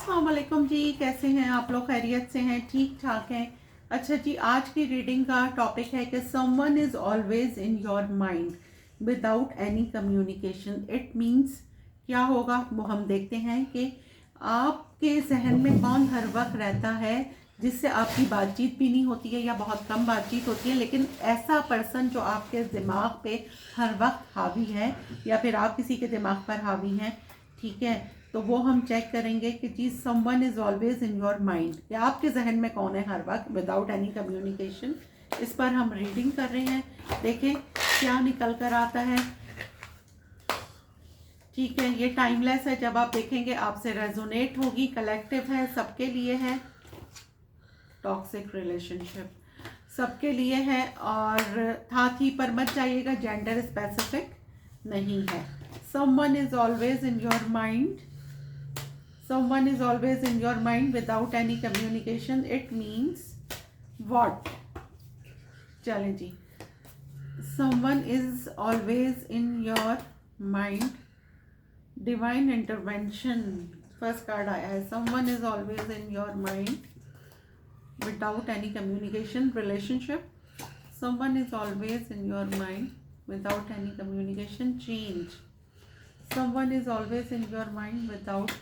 अस्सलाम वालेकुम जी, कैसे हैं आप लोग? खैरियत से हैं? ठीक ठाक हैं? अच्छा जी, आज की रीडिंग का टॉपिक है कि someone is always in your mind without any communication. It means क्या होगा वो हम देखते हैं कि आपके जहन में कौन हर वक्त रहता है जिससे आपकी बातचीत भी नहीं होती है या बहुत कम बातचीत होती है, लेकिन ऐसा पर्सन जो आपके दिमाग पे हर वक्त हावी है या फिर आप किसी के दिमाग पर हावी हैं, ठीक है, तो वो हम चेक करेंगे कि जी someone is always in your mind, या आपके जहन में कौन है हर वक्त विदाउट एनी कम्युनिकेशन। इस पर हम रीडिंग कर रहे हैं, देखें क्या निकल कर आता है। ठीक है, ये टाइमलेस है, जब आप देखेंगे आपसे रेजोनेट होगी, कलेक्टिव है, सबके लिए है। टॉक्सिक रिलेशनशिप सबके लिए है, और था थी पर मत जाइएगा, जेंडर स्पेसिफिक नहीं है। Someone is always in your mind, someone is always in your mind without any communication. It means what? चलें जी, someone is always in your mind, divine intervention first card आया है। someone is always in your mind without any communication. relationship, someone is always in your mind without any communication. change, someone is always in your mind without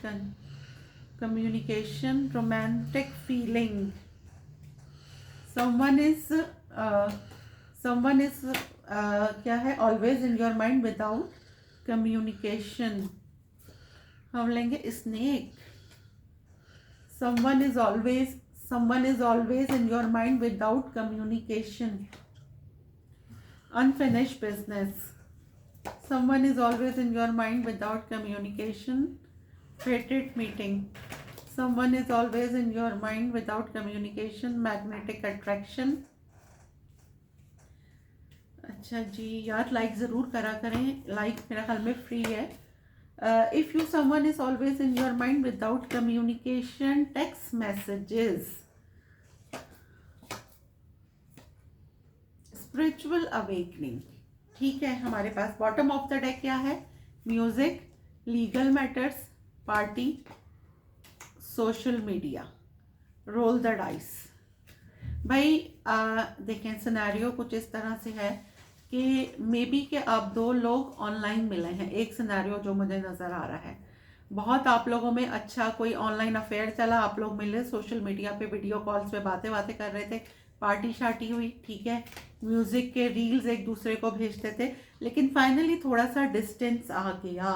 communication. romantic feeling, someone is क्या है, always in your mind without communication. हम लेंगे snake, someone is always in your mind without communication. unfinished business, someone is always in your mind without communication. fated meeting, someone is always in your mind without communication. magnetic attraction. अच्छा जी यार, like ज़रूर करा करें, like मेरा ख्याल में free है। If you someone is always in your mind without communication, text messages, spiritual awakening. ठीक है, हमारे पास बॉटम ऑफ द डेक क्या है? Music, legal matters, party, social media, roll the dice. भाई देखें, सिनेरियो कुछ इस तरह से है कि मे बी कि आप दो लोग ऑनलाइन मिले हैं। एक सिनेरियो जो मुझे नज़र आ रहा है, बहुत आप लोगों में अच्छा कोई ऑनलाइन अफेयर चला, आप लोग मिले, सोशल मीडिया पे वीडियो कॉल्स पे बातें कर रहे थे, पार्टी शार्टी हुई, ठीक है, म्यूज़िक के रील्स एक दूसरे को भेजते थे, लेकिन फाइनली थोड़ा सा डिस्टेंस आ गया।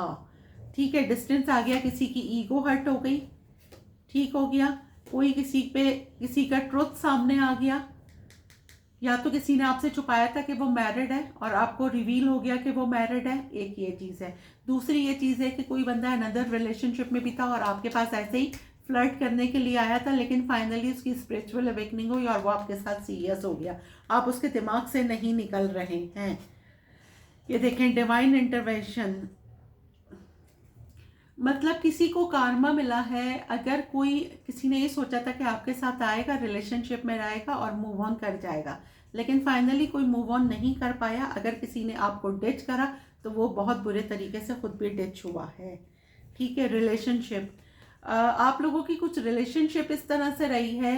ठीक है, डिस्टेंस आ गया, किसी की ईगो हर्ट हो गई, ठीक हो गया, कोई किसी पे किसी का ट्रुथ सामने आ गया, या तो किसी ने आपसे छुपाया था कि वो मैरिड है और आपको रिवील हो गया कि वो मैरिड है। एक ये चीज़ है। दूसरी ये चीज़ है कि कोई बंदा अनदर रिलेशनशिप में भी था और आपके पास ऐसे ही फ्लर्ट करने के लिए आया था, लेकिन फाइनली उसकी स्पिरिचुअल अवेकनिंग हुई और वो आपके साथ सीरियस हो गया, आप उसके दिमाग से नहीं निकल रहे हैं। ये देखें, डिवाइन इंटरवेंशन, मतलब किसी को कार्मा मिला है। अगर कोई किसी ने ये सोचा था कि आपके साथ आएगा, रिलेशनशिप में रहेगा और मूव ऑन कर जाएगा, लेकिन फाइनली कोई मूव ऑन नहीं कर पाया। अगर किसी ने आपको डिच करा तो वो बहुत बुरे तरीके से खुद भी डिच हुआ है। ठीक है, रिलेशनशिप, आप लोगों की कुछ रिलेशनशिप इस तरह से रही है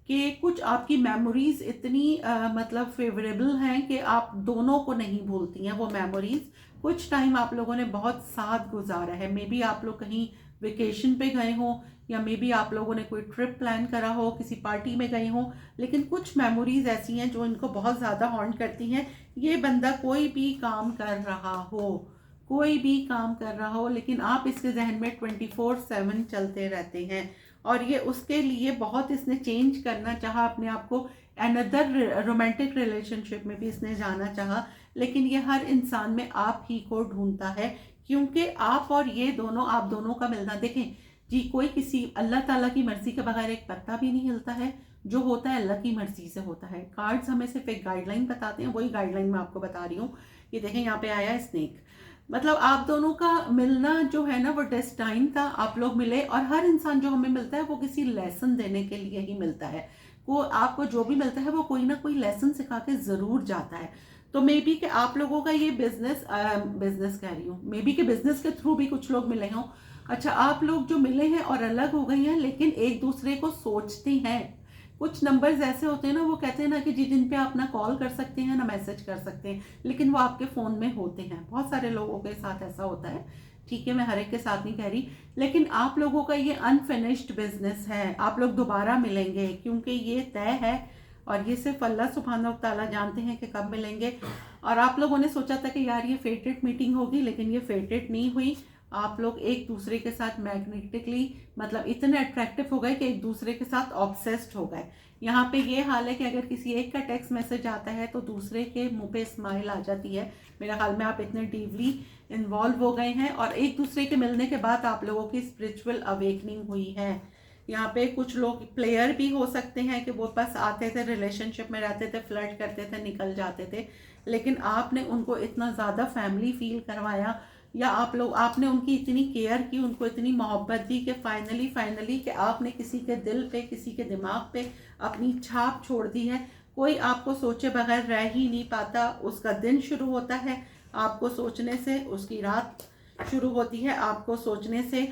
कि कुछ आपकी मेमोरीज इतनी मतलब फेवरेबल हैं कि आप दोनों को नहीं भूलती हैं वो मेमोरीज। कुछ टाइम आप लोगों ने बहुत साथ गुजारा है, मे बी आप लोग कहीं वेकेशन पे गए हो, या मे बी आप लोगों ने कोई ट्रिप प्लान करा हो, किसी पार्टी में गए हो, लेकिन कुछ मेमोरीज ऐसी हैं जो इनको बहुत ज़्यादा हॉन्ट करती हैं। ये बंदा कोई भी काम कर रहा हो, कोई भी काम कर रहा हो, लेकिन आप इसके जहन में 24/7 चलते रहते हैं, और ये उसके लिए बहुत इसने चेंज करना चाहा अपने आप को, अनदर रोमांटिक रिलेशनशिप में भी इसने जाना चाहा, लेकिन ये हर इंसान में आप ही को ढूंढता है, क्योंकि आप और ये दोनों, आप दोनों का मिलना, देखें जी, कोई किसी अल्लाह ताला की मर्जी के बगैर एक पत्ता भी नहीं हिलता है, जो होता है अल्लाह की मर्जी से होता है। कार्ड्स हमें सिर्फ एक गाइडलाइन बताते हैं, वही गाइडलाइन मैं आपको बता रही हूँ। ये देखें, यहाँ पे आया है स्नेक, मतलब आप दोनों का मिलना जो है ना वो डेस्टाइन था, आप लोग मिले, और हर इंसान जो हमें मिलता है वो किसी लेसन देने के लिए ही मिलता है। को आपको जो भी मिलता है वो कोई ना कोई लेसन सिखा के ज़रूर जाता है। तो मे बी कि आप लोगों का ये बिजनेस कह रही हूँ, मे बी कि बिजनेस के थ्रू भी कुछ लोग मिले हों, अच्छा, आप लोग जो मिले हैं और अलग हो गई हैं, लेकिन एक दूसरे को सोचती हैं। कुछ नंबर्स ऐसे होते हैं ना, वो कहते हैं ना कि जी जिन पे आप ना कॉल कर सकते हैं ना मैसेज कर सकते हैं, लेकिन वो आपके फ़ोन में होते हैं। बहुत सारे लोगों के साथ ऐसा होता है। ठीक है, मैं हर एक के साथ नहीं कह रही, लेकिन आप लोगों का ये अनफिनिश्ड बिजनेस है। आप लोग दोबारा मिलेंगे क्योंकि ये तय है, और ये सिर्फ अल्लाह सुब्हानहू व तआला जानते हैं कि कब मिलेंगे। और आप लोगों ने सोचा था कि यार ये फेटेड मीटिंग होगी, लेकिन ये फेटेड नहीं हुई। आप लोग एक दूसरे के साथ मैग्नेटिकली मतलब इतने अट्रैक्टिव हो गए कि एक दूसरे के साथ ऑब्सेस्ड हो गए। यहाँ पे ये हाल है कि अगर किसी एक का टेक्स्ट मैसेज आता है तो दूसरे के मुंह पे स्माइल आ जाती है। मेरा ख्याल में आप इतने डीपली इन्वॉल्व हो गए हैं, और एक दूसरे के मिलने के बाद आप लोगों की स्पिरिचुअल अवेकनिंग हुई है। यहाँ पे कुछ लोग प्लेयर भी हो सकते हैं कि वो बस आते थे, रिलेशनशिप में रहते थे, फ्लर्ट करते थे, निकल जाते थे, लेकिन आपने उनको इतना ज़्यादा फैमिली फील करवाया, या आपने उनकी इतनी केयर की, उनको इतनी मोहब्बत दी कि फाइनली कि आपने किसी के दिल पे, किसी के दिमाग पे अपनी छाप छोड़ दी है। कोई आपको सोचे बगैर रह ही नहीं पाता। उसका दिन शुरू होता है आपको सोचने से, उसकी रात शुरू होती है आपको सोचने से।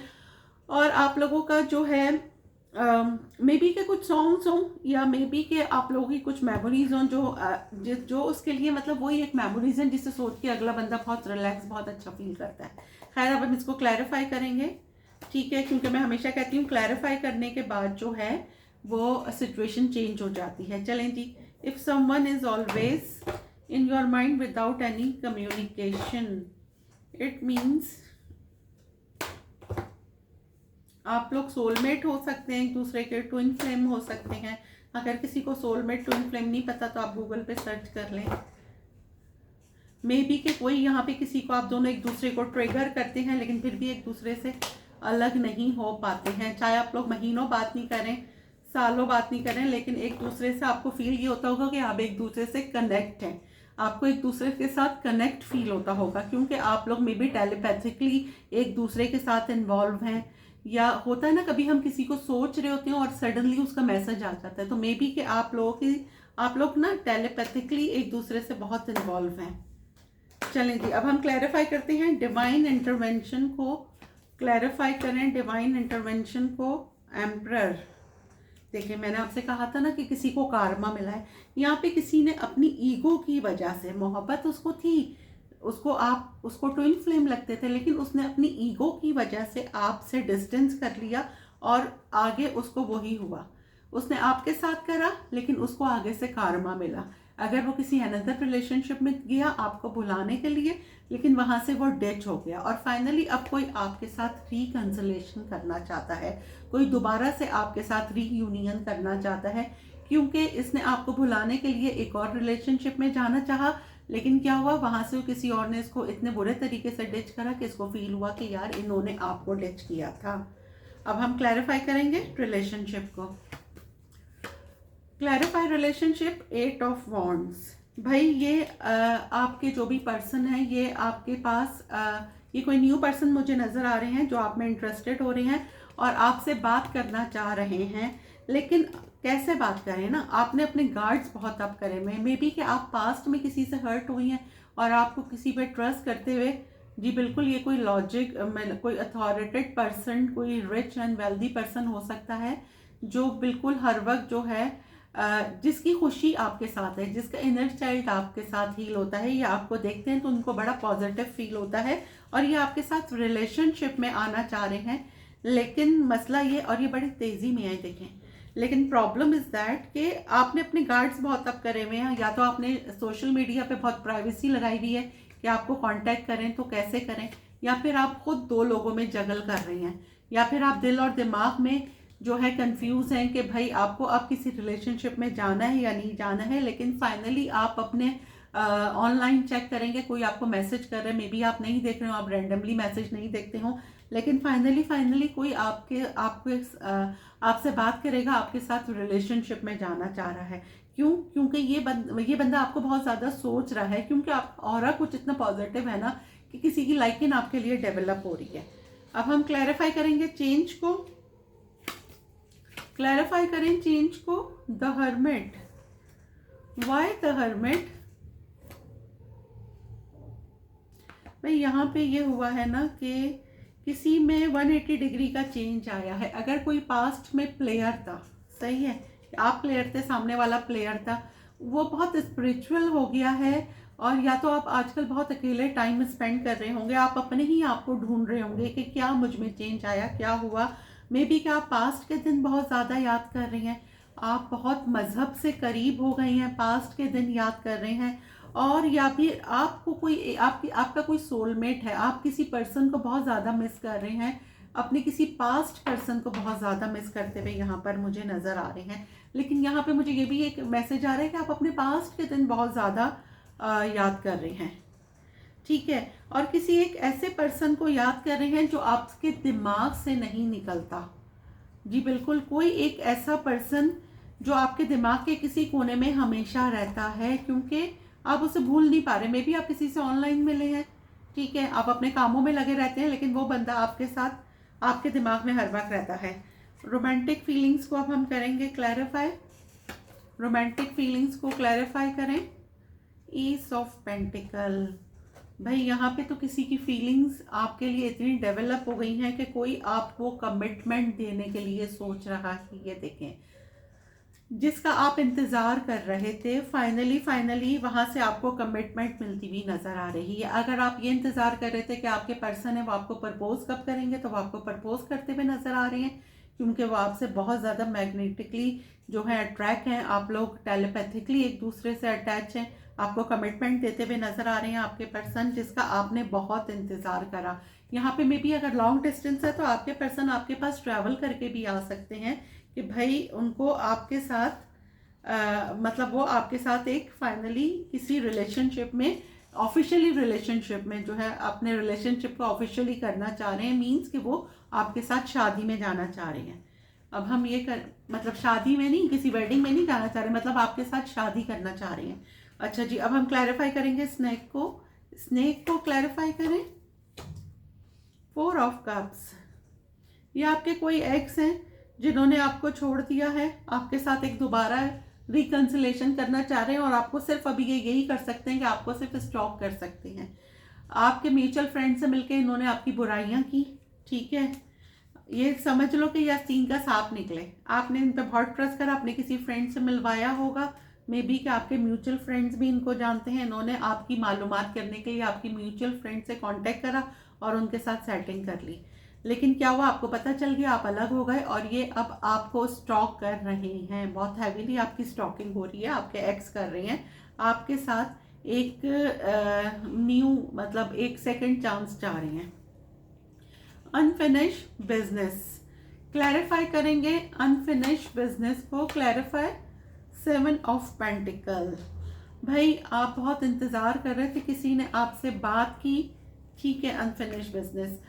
और आप लोगों का जो है मे बी के कुछ सॉन्ग्स हों, या मे बी के आप लोगों की कुछ मेमोरीज हों जो उसके लिए मतलब वही एक मेमोरीज हैं जिसे सोच के अगला बंदा बहुत रिलैक्स, बहुत अच्छा फील करता है। खैर, अब हम इसको क्लैरिफाई करेंगे, ठीक है, क्योंकि मैं हमेशा कहती हूँ क्लैरिफाई करने के बाद जो है वो सिचुएशन चेंज हो जाती है। चलें जी। If someone is always in your mind without any communication, it means आप लोग सोलमेट हो सकते हैं, एक दूसरे के ट्विन फ्लेम हो सकते हैं। अगर किसी को सोलमेट ट्विन फ्लेम नहीं पता तो आप गूगल पे सर्च कर लें। मे बी कि कोई यहाँ पे किसी को, आप दोनों एक दूसरे को ट्रिगर करते हैं लेकिन फिर भी एक दूसरे से अलग नहीं हो पाते हैं। चाहे आप लोग महीनों बात नहीं करें, सालों बात नहीं करें, लेकिन एक दूसरे से आपको फील ये होता होगा कि आप एक दूसरे से कनेक्ट हैं। आपको एक दूसरे के साथ कनेक्ट फील होता होगा, क्योंकि आप लोग मे बी टेलीपैथिकली एक दूसरे के साथ इन्वॉल्व हैं। या होता है ना, कभी हम किसी को सोच रहे होते हैं और सडनली उसका मैसेज आ जाता है, तो मे बी कि आप लोग ना टेलीपैथिकली एक दूसरे से बहुत इन्वॉल्व हैं। चलें जी, अब हम क्लैरिफाई करते हैं डिवाइन इंटरवेंशन को। क्लैरिफाई करें डिवाइन इंटरवेंशन को। एम्परर, देखिए मैंने आपसे कहा था ना कि किसी को कारमा मिला है। यहाँ पे किसी ने अपनी ईगो की वजह से, मोहब्बत उसको थी, उसको ट्विन फ्लेम लगते थे, लेकिन उसने अपनी ईगो की वजह से आपसे डिस्टेंस कर लिया, और आगे उसको वही हुआ। उसने आपके साथ करा, लेकिन उसको आगे से कारमा मिला। अगर वो किसी अनदर रिलेशनशिप में गया आपको भुलाने के लिए, लेकिन वहाँ से वो डेच हो गया, और फाइनली अब कोई आपके साथ रिकंसिलेशन करना चाहता है, कोई दोबारा से आपके साथ रीयूनियन करना चाहता है, क्योंकि इसने आपको भुलाने के लिए एक और रिलेशनशिप में जाना चाहा, लेकिन क्या हुआ, वहाँ से किसी और ने इसको इतने बुरे तरीके से डिच करा कि इसको फील हुआ कि यार इन्होंने आपको डिच किया था। अब हम क्लैरिफाई करेंगे रिलेशनशिप को। Clarify relationship, 8 of wands. भाई ये आपके जो भी पर्सन है, ये आपके पास ये कोई न्यू पर्सन मुझे नज़र आ रहे हैं जो आप में इंटरेस्टेड हो रहे हैं और आपसे बात करना चाह रहे हैं, लेकिन कैसे बात करें ना, आपने अपने गार्ड्स बहुत अप करे हुए हैं। मे बी कि आप पास्ट में किसी से हर्ट हुई हैं और आपको किसी पे ट्रस्ट करते हुए, जी बिल्कुल, ये कोई लॉजिक, कोई अथॉरिटेड पर्सन, कोई रिच एंड वेल्दी पर्सन हो सकता है, जो बिल्कुल हर वक्त जो है जिसकी खुशी आपके साथ है, जिसका इनर चाइल्ड आपके साथ हील होता है, ये आपको देखते हैं तो उनको बड़ा पॉजिटिव फील होता है, और ये आपके साथ रिलेशनशिप में आना चाह रहे हैं। लेकिन मसला ये, और ये बड़ी तेज़ी में है देखें, लेकिन प्रॉब्लम इज़ दैट कि आपने अपने गार्ड्स बहुत अप करे हुए हैं। या तो आपने सोशल मीडिया पे बहुत प्राइवेसी लगाई हुई है कि आपको कांटेक्ट करें तो कैसे करें, या फिर आप खुद दो लोगों में जगल कर रहे हैं, या फिर आप दिल और दिमाग में जो है कंफ्यूज हैं कि भाई आपको अब किसी रिलेशनशिप में जाना है या नहीं जाना है। लेकिन फाइनली आप अपने ऑनलाइन चेक करेंगे, कोई आपको मैसेज कर रहे हैं, मे बी आप नहीं देख रहे हो, आप रैंडमली मैसेज नहीं देखते हो, लेकिन फाइनली कोई आपसे बात करेगा, आपके साथ रिलेशनशिप में जाना चाह रहा है। क्यों? क्योंकि ये बंदा आपको बहुत ज़्यादा सोच रहा है, क्योंकि आप ऑरा कुछ इतना पॉजिटिव है ना कि किसी की लाइकिंग आपके लिए डेवलप हो रही है। अब हम क्लैरिफाई करेंगे चेंज को। क्लैरिफाई करें चेंज को। The hermit. Why the hermit? भाई यहाँ पे ये हुआ है ना कि किसी में 180 डिग्री का चेंज आया है। अगर कोई पास्ट में प्लेयर था, सही है, आप प्लेयर थे, सामने वाला प्लेयर था, वो बहुत स्पिरिचुअल हो गया है, और या तो आप आजकल बहुत अकेले टाइम स्पेंड कर रहे होंगे, आप अपने ही आप को ढूंढ रहे होंगे कि क्या मुझ में चेंज आया, क्या हुआ। मे बी कि आप पास्ट के दिन बहुत ज़्यादा याद कर रही हैं, आप बहुत मज़हब से करीब हो गई हैं, पास्ट के दिन याद कर रहे हैं, और या फिर आपको कोई आपका कोई सोलमेट है, आप किसी पर्सन को बहुत ज़्यादा मिस कर रहे हैं, अपने किसी पास्ट पर्सन को बहुत ज़्यादा मिस करते हुए यहाँ पर मुझे नज़र आ रहे हैं। लेकिन यहाँ पे मुझे ये भी एक मैसेज आ रहा है कि आप अपने पास्ट के दिन बहुत ज़्यादा याद कर रहे हैं, ठीक है। और किसी एक ऐसे पर्सन को याद कर रहे हैं जो आपके दिमाग से नहीं निकलता। जी बिल्कुल, कोई एक ऐसा पर्सन जो आपके दिमाग के किसी कोने में हमेशा रहता है, क्योंकि आप उसे भूल नहीं पा रहे। मे बी आप किसी से ऑनलाइन मिले हैं, ठीक है, आप अपने कामों में लगे रहते हैं, लेकिन वो बंदा आपके साथ आपके दिमाग में हर वक्त रहता है। रोमांटिक फीलिंग्स को अब हम करेंगे क्लैरिफाई। रोमांटिक फीलिंग्स को क्लैरिफाई करें। ईस ऑफ पेंटिकल, भाई यहाँ पे तो किसी की फीलिंग्स आपके लिए इतनी डेवलप हो गई हैं कि कोई आपको कमिटमेंट देने के लिए सोच रहा है। ये देखें, जिसका आप इंतज़ार कर रहे थे, फाइनली वहाँ से आपको कमिटमेंट मिलती हुई नज़र आ रही है। अगर आप ये इंतज़ार कर रहे थे कि आपके पर्सन है वो आपको प्रपोज कब करेंगे, तो वो आपको प्रपोज करते हुए नज़र आ रहे हैं, क्योंकि वो आपसे बहुत ज़्यादा मैग्नेटिकली जो है अट्रैक्ट हैं, आप लोग टेलीपैथिकली एक दूसरे से अटैच हैं, आपको कमिटमेंट देते हुए नज़र आ रहे हैं आपके पर्सन, जिसका आपने बहुत इंतज़ार करा। यहाँ पे मे बी अगर लॉन्ग डिस्टेंस है तो आपके पर्सन आपके पास ट्रैवल करके भी आ सकते हैं, कि भाई उनको आपके साथ मतलब वो आपके साथ एक फाइनली किसी रिलेशनशिप में, ऑफिशियली रिलेशनशिप में जो है अपने रिलेशनशिप को ऑफिशियली करना चाह रहे हैं, मींस कि वो आपके साथ शादी में जाना चाह रहे हैं। अब हम ये कर मतलब शादी में नहीं, किसी वेडिंग में नहीं जाना चाह रहे, मतलब आपके साथ शादी करना चाह रहे हैं। अच्छा जी, अब हम क्लैरिफाई करेंगे स्नेक को क्लैरिफाई करें। 4 ऑफ कप्स, ये आपके कोई एक्स हैं जिन्होंने आपको छोड़ दिया है, आपके साथ एक दोबारा रिकन्सिलेशन करना चाह रहे हैं, और आपको सिर्फ अभी ये यही कर सकते हैं कि आपको सिर्फ स्टॉक कर सकते हैं। आपके म्यूचुअल फ्रेंड से मिलकर इन्होंने आपकी बुराइयां की, ठीक है, ये समझ लो कि यह सीन का सांप निकले। आपने इन पर बहुत ट्रस्ट करा, आपने किसी फ्रेंड से मिलवाया होगा, मे बी कि आपके म्यूचुअल फ्रेंड्स भी इनको जानते हैं, इन्होंने आपकी मालूमात करने के लिए आपकी म्यूचुअल फ्रेंड से कांटेक्ट करा और उनके साथ सेटिंग कर ली। लेकिन क्या हुआ, आपको पता चल गया, आप अलग हो गए, और ये अब आपको स्टॉक कर रहे हैं, बहुत हैवीली आपकी स्टॉकिंग हो रही है, आपके एक्स कर रहे हैं आपके साथ एक न्यू मतलब एक सेकंड चांस चाह रहे हैं। अनफिनिश बिजनेस क्लैरिफाई करेंगे, अनफिनिश बिजनेस को क्लैरिफाई। 7 ऑफ पेंटिकल, भाई आप बहुत इंतज़ार कर रहे थे, किसी ने आपसे बात की, ठीक है, अनफिनिश बिजनेस,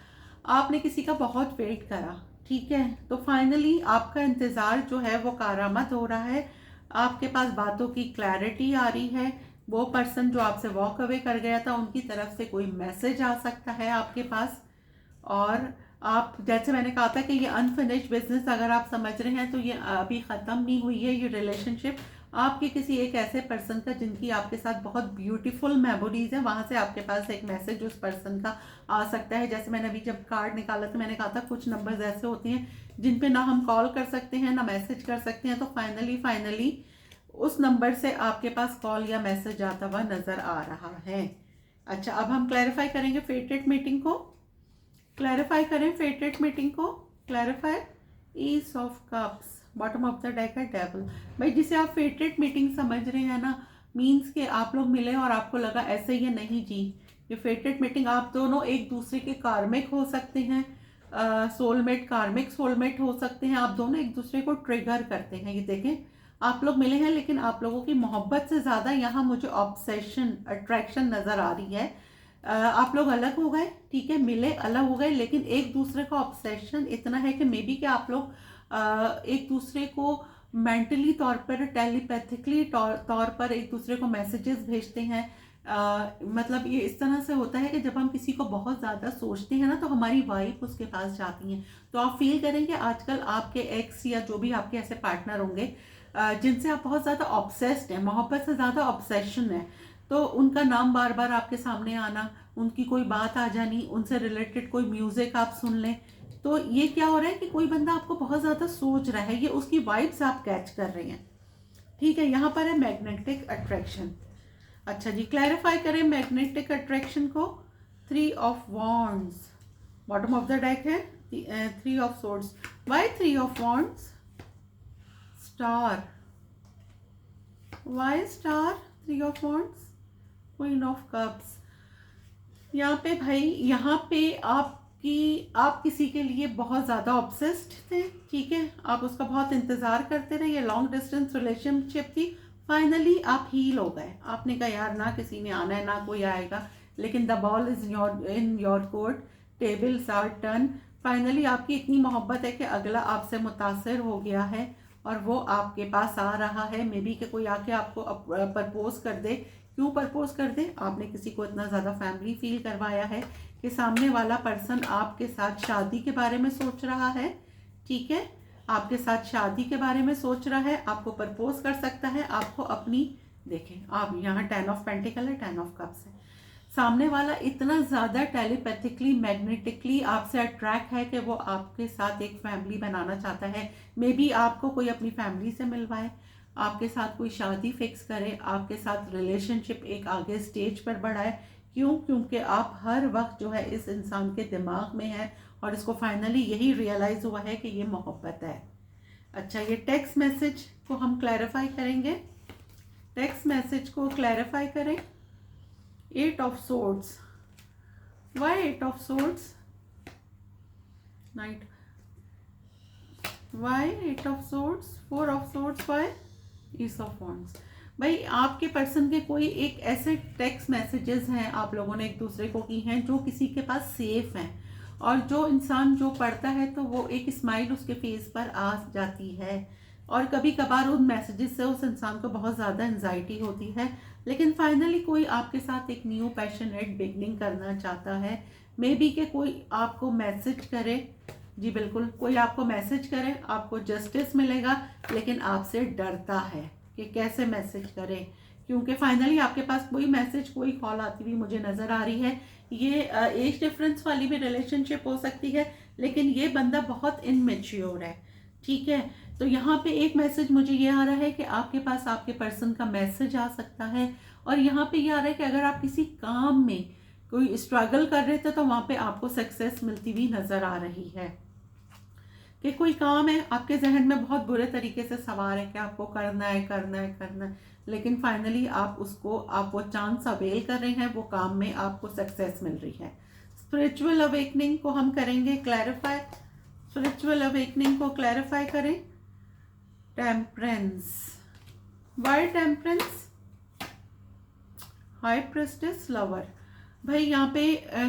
आपने किसी का बहुत वेट करा, ठीक है, तो फाइनली आपका इंतज़ार जो है वो कारामद हो रहा है, आपके पास बातों की क्लैरिटी आ रही है। वो पर्सन जो आपसे वॉक अवे कर गया था, उनकी तरफ से कोई मैसेज आ सकता है आपके पास, और आप जैसे मैंने कहा था कि ये अनफिनिश्ड बिजनेस अगर आप समझ रहे हैं तो ये अभी ख़त्म नहीं हुई है, ये रिलेशनशिप आपके किसी एक ऐसे पर्सन का जिनकी आपके साथ बहुत ब्यूटीफुल मेमोरीज है, वहाँ से आपके पास एक मैसेज उस पर्सन का आ सकता है। जैसे मैंने अभी जब कार्ड निकाला था, मैंने कहा था कुछ नंबर्स ऐसे होते हैं जिन पे ना हम कॉल कर सकते हैं ना मैसेज कर सकते हैं, तो फाइनली उस नंबर से आपके पास कॉल या मैसेज आता हुआ नज़र आ रहा है। अच्छा, अब हम क्लैरिफाई करेंगे फेटेड मीटिंग को, क्लैरिफाई करें फेटेड मीटिंग को, clarify. Is of cups, bottom of the deck है डेविल, भाई जिसे आप फेटेड मीटिंग समझ रहे हैं ना, मीन्स के आप लोग मिले और आपको लगा ऐसे ही नहीं जी, ये फेटेड मीटिंग, आप दोनों एक दूसरे के कार्मिक हो सकते हैं, सोलमेट, कार्मिक सोलमेट हो सकते हैं, आप दोनों एक दूसरे को ट्रिगर करते हैं। ये देखें, आप लोग मिले हैं, लेकिन आप लोगों की मोहब्बत से ज़्यादा यहाँ मुझे ऑब्सेशन, अट्रैक्शन नज़र आ रही है। आप लोग अलग हो गए, ठीक है, मिले अलग हो गए, लेकिन एक दूसरे का ऑब्सेशन इतना है कि मे बी कि आप लोग एक दूसरे को मेंटली तौर पर, टेलीपैथिकली तौर पर एक दूसरे को मैसेजेस भेजते हैं। मतलब ये इस तरह से होता है कि जब हम किसी को बहुत ज़्यादा सोचते हैं ना, तो हमारी वाइफ उसके पास जाती हैं। तो आप फील करेंगे आजकल आपके एक्स या जो भी आपके ऐसे पार्टनर होंगे जिनसे आप बहुत ज़्यादा ऑब्सेस्ड हैं, मोहब्बत से ज़्यादा ऑब्सेशन है, तो उनका नाम बार बार आपके सामने आना, उनकी कोई बात आ जानी, उनसे रिलेटेड कोई म्यूज़िक आप सुन लें, तो ये क्या हो रहा है कि कोई बंदा आपको बहुत ज़्यादा सोच रहा है, ये उसकी वाइब्स आप कैच कर रहे हैं। ठीक है, यहाँ पर है मैग्नेटिक अट्रैक्शन। अच्छा जी, क्लैरिफाई करें मैग्नेटिक अट्रैक्शन को। 3 of wands, bottom of the deck है 3 of swords. Why 3 of wands? Star, why star? 3 of wands, queen of cups. यहाँ पे भाई, यहाँ पे आप किसी के लिए बहुत ज़्यादा ऑब्सेस्ड थे, ठीक है, आप उसका बहुत इंतज़ार करते रहे, ये लॉन्ग डिस्टेंस रिलेशनशिप थी। फाइनली आप हील हो गए, आपने कहा यार ना किसी ने आना है ना कोई आएगा, लेकिन the ball is in your court, tables are turn. Finally आपकी इतनी मोहब्बत है कि अगला आपसे मुतासर हो गया है और वो आपके पास आ रहा है। मे बी कि कोई आके आपको प्रपोज कर दे। क्यों प्रपोज कर दे? आपने किसी को इतना ज़्यादा फैमिली फील करवाया है कि सामने वाला पर्सन आपके साथ शादी के बारे में सोच रहा है, ठीक है, आपके साथ शादी के बारे में सोच रहा है, आपको प्रपोज कर सकता है, आपको अपनी, देखें आप यहाँ 10 ऑफ पेंटिकल है, 10 ऑफ कप्स है। सामने वाला इतना ज़्यादा टेलीपैथिकली मैग्नेटिकली आपसे अट्रैक्ट है कि वो आपके साथ एक फैमिली बनाना चाहता है। मे बी आपको कोई अपनी फैमिली से मिलवाए, आपके साथ कोई शादी फिक्स करे, आपके साथ रिलेशनशिप एक आगे स्टेज पर बढ़ाए। क्यों? क्योंकि आप हर वक्त जो है इस इंसान के दिमाग में है और इसको फाइनली यही रियलाइज़ हुआ है कि ये मोहब्बत है। अच्छा, ये टेक्स्ट मैसेज को हम क्लैरिफाई करेंगे। टेक्स्ट मैसेज को क्लैरिफाई करें। 8 of swords, why 8 of swords? Knight, why 8 of swords? 4 of swords, why ace of wands. भाई आपके पर्सन के कोई एक ऐसे टेक्स्ट मैसेजेस हैं आप लोगों ने एक दूसरे को की हैं जो किसी के पास सेफ हैं, और जो इंसान जो पढ़ता है तो वो एक स्माइल उसके फेस पर आ जाती है। और कभी कभार उन मैसेजेस से उस इंसान को बहुत ज़्यादा एंजाइटी होती है, लेकिन फाइनली कोई आपके साथ एक न्यू पैशनेट बिगनिंग करना चाहता है। मे बी कि कोई आपको मैसेज करे, जी बिल्कुल, कोई आपको मैसेज करे, आपको जस्टिस मिलेगा, लेकिन आपसे डरता है कि कैसे मैसेज करें, क्योंकि फाइनली आपके पास कोई मैसेज कोई कॉल आती हुई मुझे नज़र आ रही है। ये एज डिफरेंस वाली भी रिलेशनशिप हो सकती है, लेकिन ये बंदा बहुत इनमेच्योर है, ठीक है। तो यहाँ पे एक मैसेज मुझे ये आ रहा है कि आपके पास आपके पर्सन का मैसेज आ सकता है, और यहाँ पे ये आ रहा है कि अगर आप किसी काम में कोई स्ट्रगल कर रहे थे तो वहाँ पे आपको सक्सेस मिलती हुई नज़र आ रही है, कि कोई काम है आपके जहन में बहुत बुरे तरीके से सवार है कि आपको करना है करना है करना है, लेकिन फाइनली आप वो चांस अवेल कर रहे हैं, वो काम में आपको सक्सेस मिल रही है। स्पिरिचुअल अवेकनिंग को हम करेंगे क्लैरिफाई। स्पिरिचुअल अवेकनिंग को क्लैरिफाई करें। Temperance, why temperance? High priestess, lover. भाई यहाँ पे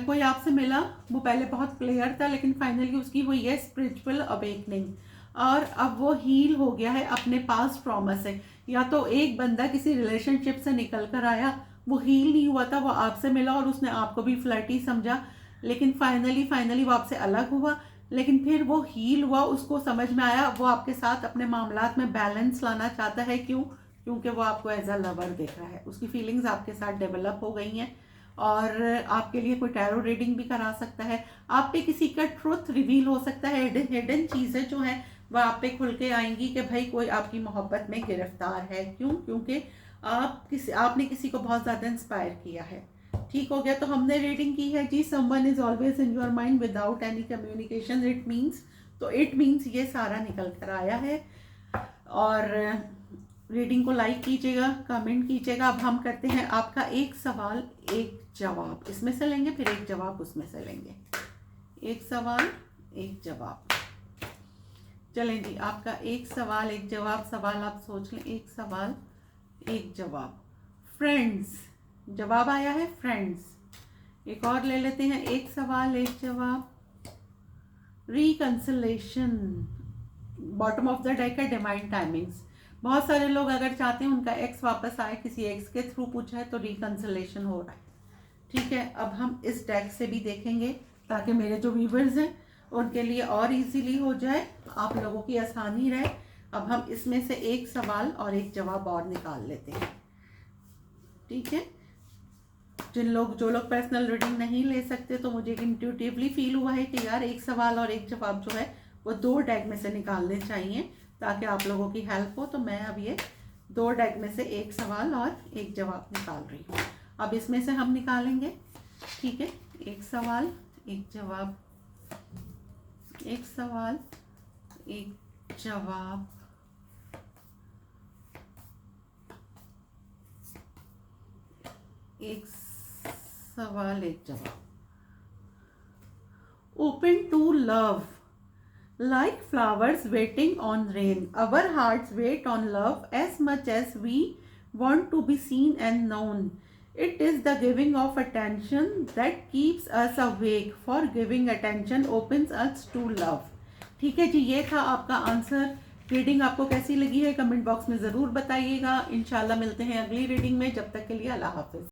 कोई आपसे मिला, वो पहले बहुत प्लेयर था, लेकिन फाइनली उसकी हुई है स्पिरिचुअल अवेकनिंग, और अब वो हील हो गया है अपने पास्ट ट्रॉमा से। या तो एक बंदा किसी रिलेशनशिप से निकल कर आया, वो हील नहीं हुआ था, वो आपसे मिला और उसने आपको भी फ्लर्टी समझा, लेकिन फाइनली वो आपसे अलग हुआ, लेकिन फिर वो हील हुआ, उसको समझ में आया वो आपके साथ अपने मामलात में बैलेंस लाना चाहता है। क्यों? क्योंकि वो आपको एज अ लवर देख रहा है, उसकी फीलिंग्स आपके साथ डेवलप हो गई हैं, और आपके लिए कोई टैरो रीडिंग भी करा सकता है। आप पे किसी का ट्रुथ रिवील हो सकता है, हिडन चीज़ें जो हैं वह आप पे खुल के आएंगी कि भाई कोई आपकी मोहब्बत में गिरफ्तार है। क्यों? क्योंकि आपने किसी को बहुत ज़्यादा इंस्पायर किया है। ठीक हो गया, तो हमने रीडिंग की है जी। Someone is always in your mind without any communication, it means, तो इट मीन्स ये सारा निकल कर आया है। और रीडिंग को लाइक कीजिएगा, कमेंट कीजिएगा। अब हम करते हैं आपका एक सवाल एक जवाब, इसमें से लेंगे, फिर एक जवाब उसमें से लेंगे। एक सवाल एक जवाब। चलें जी, आपका एक सवाल एक जवाब। सवाल आप सोच लें, एक सवाल एक जवाब। फ्रेंड्स, जवाब आया है फ्रेंड्स। एक और ले लेते हैं, एक सवाल एक जवाब। Reconciliation, bottom of the deck है डिवाइन टाइमिंग्स। बहुत सारे लोग अगर चाहते हैं उनका एक्स वापस आए, किसी एक्स के थ्रू पूछा है तो रिकंसिलेशन हो रहा है, ठीक है। अब हम इस डेक से भी देखेंगे ताकि मेरे जो व्यूवर्स हैं उनके लिए और इजीली हो जाए, आप लोगों की आसानी रहे। अब हम इसमें से एक सवाल और एक जवाब और निकाल लेते हैं, ठीक है। जो लोग पर्सनल रीडिंग नहीं ले सकते, तो मुझे इंट्यूटिवली फील हुआ है कि यार एक सवाल और एक जवाब जो है वो 2 डेक में से निकालने चाहिए ताकि आप लोगों की हेल्प हो। तो मैं अब ये 2 डेक में से एक सवाल और एक जवाब निकाल रही हूँ। अब इसमें से हम निकालेंगे, ठीक है, एक सवाल एक जवाब, एक सवाल एक जवाब, एक सवाल एक जवाब। Open to love, like flowers waiting on rain, our hearts wait on love as much as we want to be seen and known. It is the giving of attention that keeps us awake, for giving attention opens us to love. ठीक है जी, ये था आपका answer. Reading आपको कैसी लगी है comment box में ज़रूर बताइएगा। इंशाल्लाह मिलते हैं अगली रीडिंग में, जब तक के लिए अल्लाह हाफिज़।